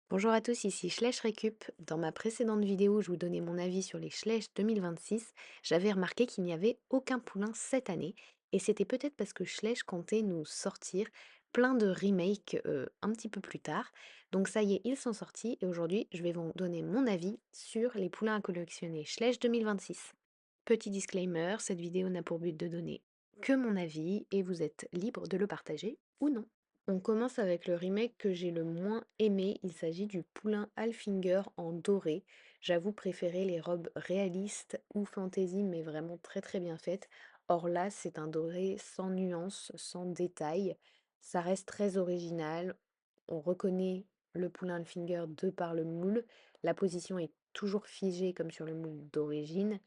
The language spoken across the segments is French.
Bonjour à tous, ici Schleich Récup. Dans ma précédente vidéo où je vous donnais mon avis sur les Schleich 2026, j'avais remarqué qu'il n'y avait aucun poulain cette année, et c'était peut-être parce que Schleich comptait nous sortir plein de remakes un petit peu plus tard. Donc ça y est, ils sont sortis, et aujourd'hui je vais vous donner mon avis sur les poulains à collectionner Schleich 2026. Petit disclaimer, cette vidéo n'a pour but de donner que mon avis, et vous êtes libre de le partager ou non. On commence avec le remake que j'ai le moins aimé. Il s'agit du poulain Alfinger en doré. J'avoue préférer les robes réalistes ou fantasy, mais vraiment très très bien faites. Or là, c'est un doré sans nuance, sans détail. Ça reste très original. On reconnaît le poulain Alfinger de par le moule. La position est toujours figée comme sur le moule d'origine,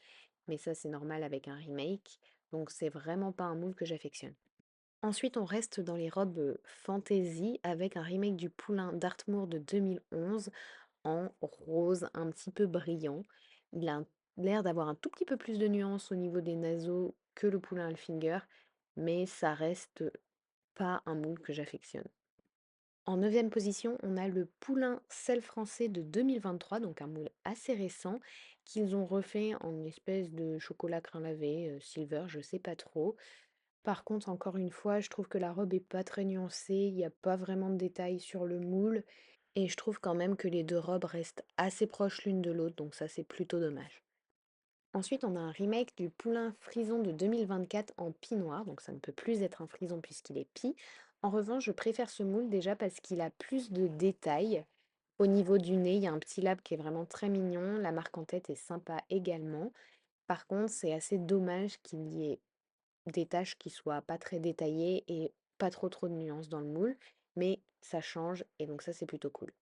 mais ça c'est normal avec un remake. Donc c'est vraiment pas un moule que j'affectionne. Ensuite, on reste dans les robes fantasy avec un remake du Poulain Dartmoor de 2011 en rose un petit peu brillant. Il a l'air d'avoir un tout petit peu plus de nuances au niveau des naseaux que le Poulain Alfinger, mais ça reste pas un moule que j'affectionne. En neuvième position, on a le Poulain Sel français de 2023, donc un moule assez récent, qu'ils ont refait en espèce de chocolat crin lavé, silver, je sais pas trop. Par contre, encore une fois, je trouve que la robe est pas très nuancée, il n'y a pas vraiment de détails sur le moule, et je trouve quand même que les deux robes restent assez proches l'une de l'autre, donc ça c'est plutôt dommage. Ensuite, on a un remake du Poulain Frison de 2024 en pie noir, donc ça ne peut plus être un frison puisqu'il est pie. En revanche, je préfère ce moule déjà parce qu'il a plus de détails. Au niveau du nez, il y a un petit lab qui est vraiment très mignon, la marque en tête est sympa également. Par contre, c'est assez dommage qu'il y ait des tâches qui soient pas très détaillées et pas trop de nuances dans le moule, mais ça change et donc ça c'est plutôt cool.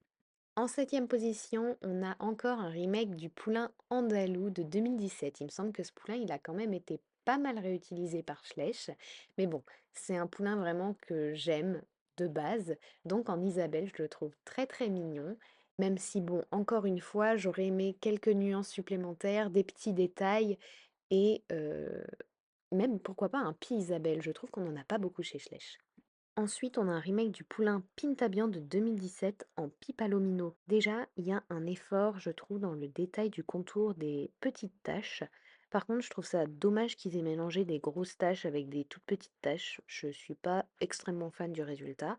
En septième position, on a encore un remake du poulain andalou de 2017. Il me semble que ce poulain, il a quand même été pas mal réutilisé par Schleich, mais bon, c'est un poulain vraiment que j'aime de base, donc en Isabelle, je le trouve très très mignon, même si bon, encore une fois, j'aurais aimé quelques nuances supplémentaires, des petits détails et même, pourquoi pas, un Pie Isabelle? Je trouve qu'on en a pas beaucoup chez Schleich. Ensuite, on a un remake du poulain Pintabian de 2017 en Pie Palomino. Déjà, il y a un effort, je trouve, dans le détail du contour des petites taches. Par contre, je trouve ça dommage qu'ils aient mélangé des grosses taches avec des toutes petites taches. Je suis pas extrêmement fan du résultat.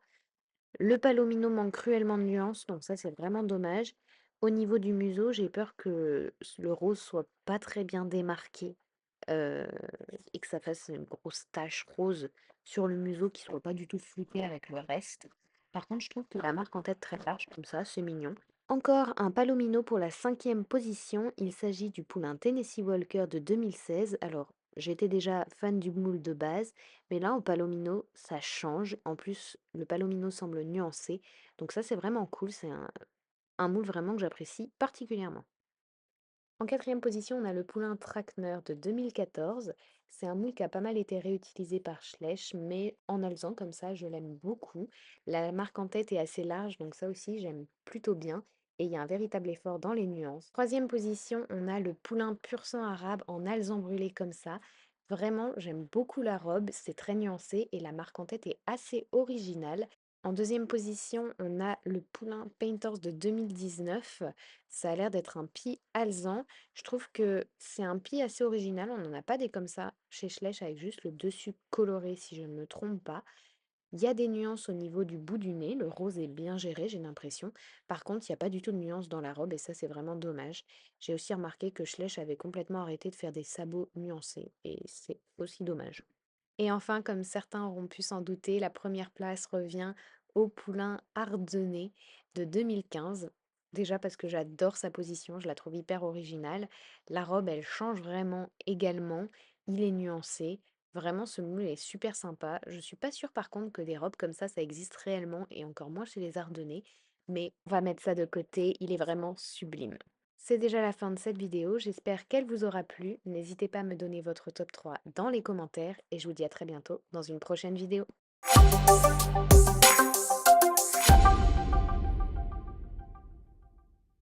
Le palomino manque cruellement de nuances, donc ça, c'est vraiment dommage. Au niveau du museau, j'ai peur que le rose soit pas très bien démarqué heu et que ça fasse une grosse tache rose sur le museau qui soit pas du tout flouté avec le reste. Par contre, je trouve que la marque en tête très large comme ça, c'est mignon. Encore un palomino pour la cinquième position. Il s'agit du poulain Tennessee Walker de 2016. Alors, j'étais déjà fan du moule de base, mais là, en palomino, ça change. En plus, le palomino semble nuancé. Donc ça, c'est vraiment cool. C'est un moule vraiment que j'apprécie particulièrement. En quatrième position, on a le poulain Trackner de 2014. C'est un moule qui a pas mal été réutilisé par Schleich, mais en alezan comme ça, je l'aime beaucoup. La marque en tête est assez large, donc ça aussi, j'aime plutôt bien. Et il y a un véritable effort dans les nuances. Troisième position, on a le poulain pur sang arabe en alezan brûlé comme ça. Vraiment, j'aime beaucoup la robe, c'est très nuancé et la marque en tête est assez originale. En deuxième position, on a le poulain Painters de 2019. Ça a l'air d'être un pie alezan. Je trouve que c'est un pie assez original. On n'en a pas des comme ça chez Schleich avec juste le dessus coloré, si je ne me trompe pas. Il y a des nuances au niveau du bout du nez. Le rose est bien géré, j'ai l'impression. Par contre, il n'y a pas du tout de nuances dans la robe et ça, c'est vraiment dommage. J'ai aussi remarqué que Schleich avait complètement arrêté de faire des sabots nuancés et c'est aussi dommage. Et enfin, comme certains auront pu s'en douter, la première place revient au poulain ardennais de 2015. Déjà parce que j'adore sa position, je la trouve hyper originale. La robe, elle change vraiment également. Il est nuancé. Vraiment, ce moule est super sympa. Je suis pas sûre par contre que des robes comme ça existe réellement et encore moins chez les Ardennais. Mais on va mettre ça de côté, il est vraiment sublime. C'est déjà la fin de cette vidéo, j'espère qu'elle vous aura plu. N'hésitez pas à me donner votre top 3 dans les commentaires et je vous dis à très bientôt dans une prochaine vidéo.